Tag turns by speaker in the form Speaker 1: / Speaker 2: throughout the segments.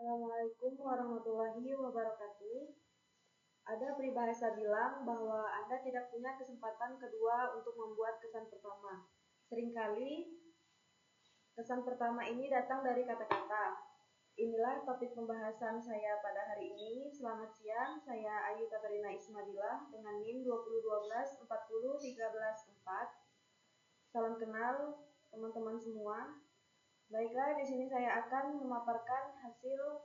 Speaker 1: Assalamualaikum warahmatullahi wabarakatuh. Ada peribahasa bilang bahwa Anda tidak punya kesempatan kedua untuk membuat kesan pertama. Seringkali kesan pertama ini datang dari kata-kata. Inilah topik pembahasan saya pada hari ini. Selamat siang, saya Ayu Katarina Ismadillah dengan NIM 2012-40-13-4. Salam kenal teman-teman semua. Baiklah, di sini saya akan memaparkan hasil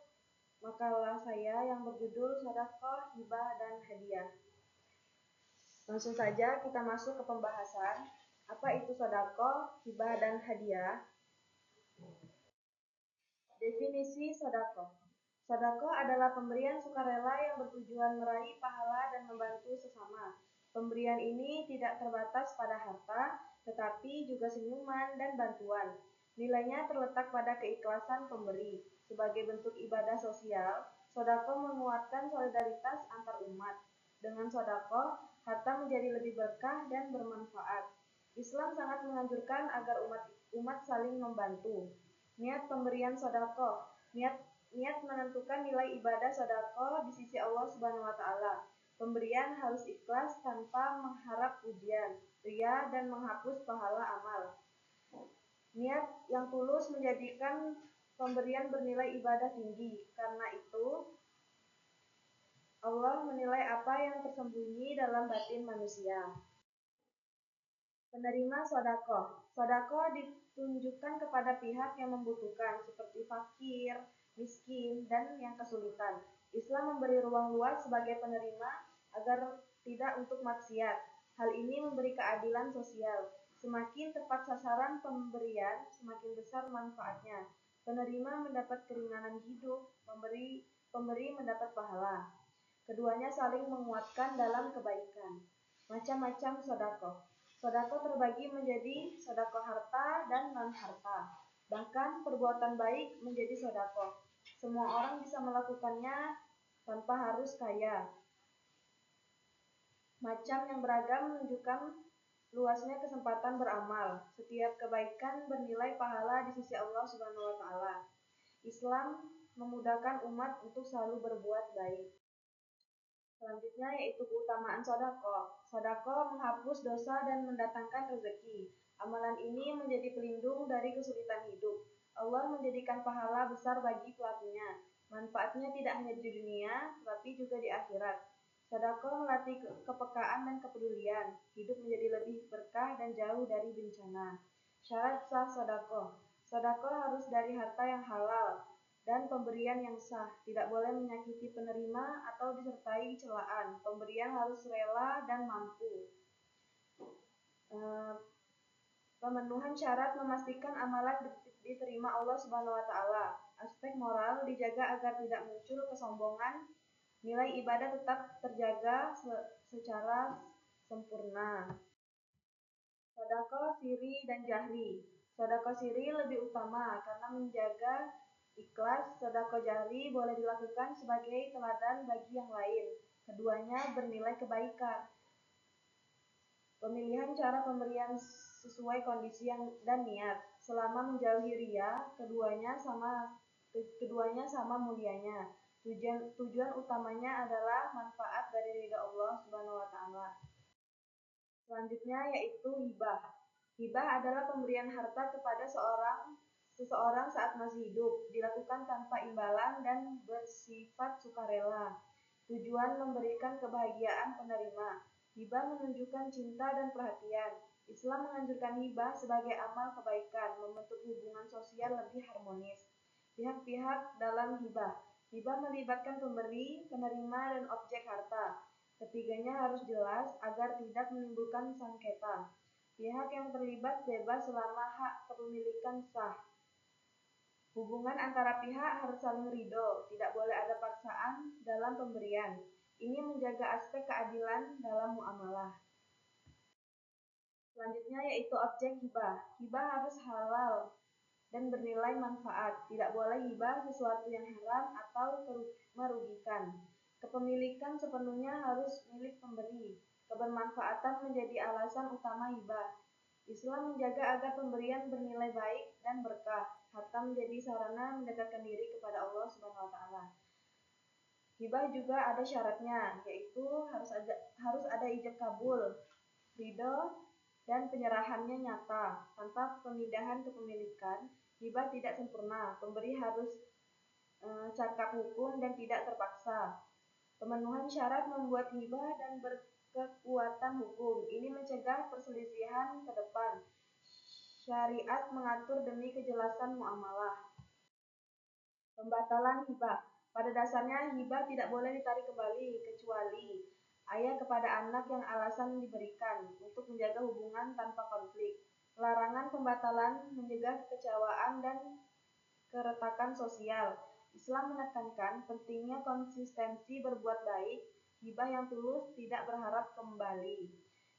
Speaker 1: makalah saya yang berjudul Sedekah, Hibah, dan Hadiah. Langsung saja kita masuk ke pembahasan. Apa itu sedekah, hibah, dan hadiah? Definisi sedekah. Sedekah adalah pemberian sukarela yang bertujuan meraih pahala dan membantu sesama. Pemberian ini tidak terbatas pada harta, tetapi juga senyuman dan bantuan. Nilainya terletak pada keikhlasan pemberi. Sebagai bentuk ibadah sosial, sedekah menguatkan solidaritas antar umat. Dengan sedekah, harta menjadi lebih berkah dan bermanfaat. Islam sangat menganjurkan agar umat saling membantu. Niat pemberian sedekah. Niat menentukan nilai ibadah sedekah di sisi Allah Subhanahu wa taala. Pemberian harus ikhlas tanpa mengharap pujian, ria, dan menghapus pahala amal. Niat yang tulus menjadikan pemberian bernilai ibadah tinggi. Karena itu, Allah menilai apa yang tersembunyi dalam batin manusia. Penerima sedekah. Sedekah ditunjukkan kepada pihak yang membutuhkan seperti fakir, miskin, dan yang kesulitan. Islam memberi ruang luas sebagai penerima agar tidak untuk maksiat. Hal ini memberi keadilan sosial. Semakin tepat sasaran pemberian, semakin besar manfaatnya. Penerima mendapat keringanan hidup, pemberi mendapat pahala. Keduanya saling menguatkan dalam kebaikan. Macam-macam sedekah. Sedekah terbagi menjadi sedekah harta dan non-harta. Bahkan perbuatan baik menjadi sedekah. Semua orang bisa melakukannya tanpa harus kaya. Macam yang beragam menunjukkan luasnya kesempatan beramal. Setiap kebaikan bernilai pahala di sisi Allah Subhanahu wa taala. Islam memudahkan umat untuk selalu berbuat baik. Selanjutnya yaitu keutamaan sedekah. Sedekah menghapus dosa dan mendatangkan rezeki. Amalan ini menjadi pelindung dari kesulitan hidup. Allah menjadikan pahala besar bagi pelakunya. Manfaatnya tidak hanya di dunia, tetapi juga di akhirat. Sedekah melatih kepekaan dan kepedulian. Hidup menjadi lebih berkah dan jauh dari bencana. Syarat sah sedekah. Sedekah harus dari harta yang halal dan pemberian yang sah, tidak boleh menyakiti penerima atau disertai celaan. Pemberian harus rela dan mampu. Pemenuhan syarat memastikan amalan diterima Allah Subhanahu wa taala. Aspek moral dijaga agar tidak muncul kesombongan. Nilai ibadah tetap terjaga secara sempurna. Sedekah siri dan jahri. Sedekah siri lebih utama karena menjaga ikhlas. Sedekah jahri boleh dilakukan sebagai teladan bagi yang lain. Keduanya bernilai kebaikan. Pemilihan cara pemberian sesuai kondisi dan niat. Selama menjauhi ria, keduanya sama mulianya. Tujuan utamanya adalah manfaat dari ridha Allah Subhanahu wa taala. Selanjutnya yaitu hibah. Hibah adalah pemberian harta kepada seseorang saat masih hidup, dilakukan tanpa imbalan dan bersifat sukarela. Tujuan memberikan kebahagiaan penerima. Hibah menunjukkan cinta dan perhatian. Islam menganjurkan hibah sebagai amal kebaikan, membentuk hubungan sosial lebih harmonis. Pihak-pihak dalam hibah. Hibah melibatkan pemberi, penerima, dan objek harta. Ketiganya harus jelas agar tidak menimbulkan sengketa. Pihak yang terlibat bebas selama hak kepemilikan sah. Hubungan antara pihak harus saling ridho, tidak boleh ada paksaan dalam pemberian. Ini menjaga aspek keadilan dalam muamalah. Selanjutnya yaitu objek hibah. Hibah harus halal dan bernilai manfaat. Tidak boleh hibah sesuatu yang haram atau merugikan. Kepemilikan sepenuhnya harus milik pemberi. Kebermanfaatan menjadi alasan utama hibah. Islam menjaga agar pemberian bernilai baik dan berkah. Harta menjadi sarana mendekatkan diri kepada Allah Subhanahu wa taala. Hibah juga ada syaratnya, yaitu harus ada ijab kabul, ridho, dan penyerahannya nyata. Tanpa pemindahan kepemilikan, hibah tidak sempurna. Pemberi harus cakap hukum dan tidak terpaksa. Pemenuhan syarat membuat hibah dan berkekuatan hukum. Ini mencegah perselisihan ke depan. Syariat mengatur demi kejelasan muamalah. Pembatalan hibah. Pada dasarnya hibah tidak boleh ditarik kembali kecuali ayah kepada anak yang alasan diberikan untuk menjaga hubungan tanpa konflik. Larangan pembatalan mencegah kekecewaan dan keretakan sosial. Islam menekankan pentingnya konsistensi berbuat baik, hibah yang tulus tidak berharap kembali.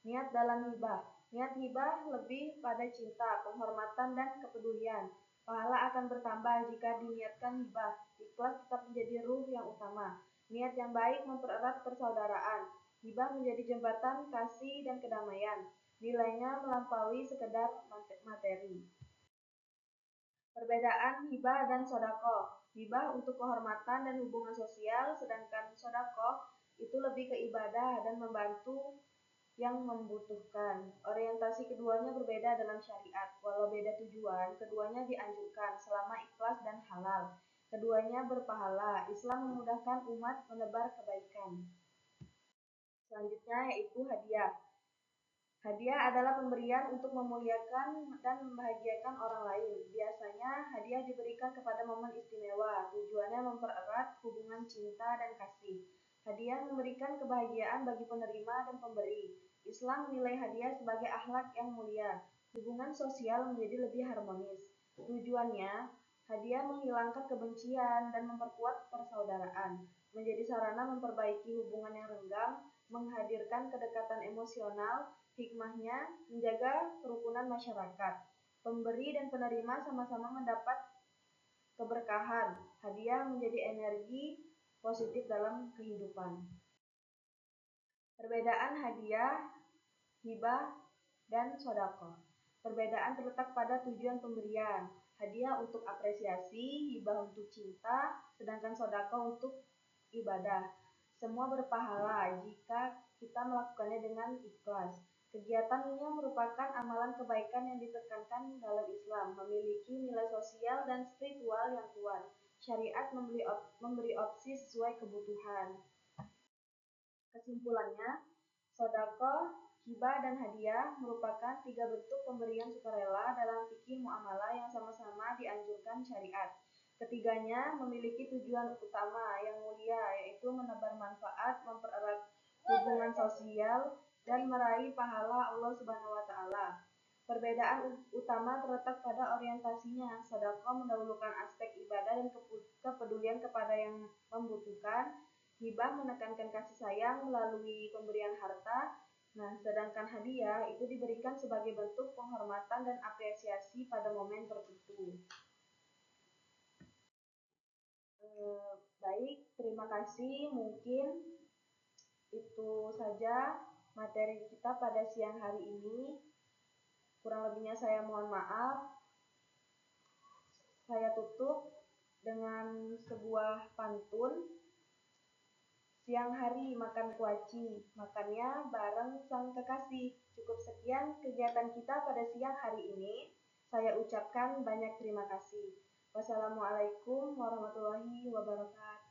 Speaker 1: Niat dalam hibah. Niat hibah lebih pada cinta, penghormatan, dan kepedulian. Pahala akan bertambah jika diniatkan hibah. Ikhlas tetap menjadi ruh yang utama. Niat yang baik mempererat persaudaraan. Hibah menjadi jembatan kasih dan kedamaian. Nilainya melampaui sekedar materi. Perbedaan hibah dan sodako. Hibah untuk kehormatan dan hubungan sosial, sedangkan sodako itu lebih ke ibadah dan membantu yang membutuhkan. Orientasi keduanya berbeda dalam syariat. Walau beda tujuan, keduanya dianjurkan selama ikhlas dan halal. Keduanya berpahala. Islam memudahkan umat menebar kebaikan. Selanjutnya yaitu hadiah. Hadiah adalah pemberian untuk memuliakan dan membahagiakan orang lain. Biasanya hadiah diberikan kepada momen istimewa, tujuannya mempererat hubungan cinta dan kasih. Hadiah memberikan kebahagiaan bagi penerima dan pemberi. Islam menilai hadiah sebagai akhlak yang mulia. Hubungan sosial menjadi lebih harmonis. Tujuannya, hadiah menghilangkan kebencian dan memperkuat persaudaraan. Menjadi sarana memperbaiki hubungan yang renggang, menghadirkan kedekatan emosional. Hikmahnya menjaga kerukunan masyarakat. Pemberi dan penerima sama-sama mendapat keberkahan. Hadiah menjadi energi positif dalam kehidupan. Perbedaan hadiah, hibah, dan sodako. Perbedaan terletak pada tujuan pemberian. Hadiah untuk apresiasi, hibah untuk cinta, sedangkan sodako untuk ibadah. Semua berpahala jika kita melakukannya dengan ikhlas. Kegiatan ini merupakan amalan kebaikan yang ditekankan dalam Islam, memiliki nilai sosial dan spiritual yang kuat. Syariat memberi opsi sesuai kebutuhan. Kesimpulannya, sodako, hibah, dan hadiah merupakan 3 bentuk pemberian sukarela dalam fikih muamalah yang sama-sama dianjurkan syariat. Ketiganya memiliki tujuan utama yang mulia, yaitu menebar manfaat, mempererat hubungan sosial, dan meraih pahala Allah Subhanahu wa taala. Perbedaan utama terletak pada orientasinya. Sedekah mendahulukan aspek ibadah dan kepedulian kepada yang membutuhkan. Hibah menekankan kasih sayang melalui pemberian harta. Nah, sedangkan hadiah itu diberikan sebagai bentuk penghormatan dan apresiasi pada momen tertentu. Baik, terima kasih. Mungkin itu saja materi kita pada siang hari ini. Kurang lebihnya saya mohon maaf. Saya tutup dengan sebuah pantun. Siang hari makan kuaci, makannya bareng sang kekasih. Cukup sekian kegiatan kita pada siang hari ini. Saya ucapkan banyak terima kasih. Wassalamualaikum warahmatullahi wabarakatuh.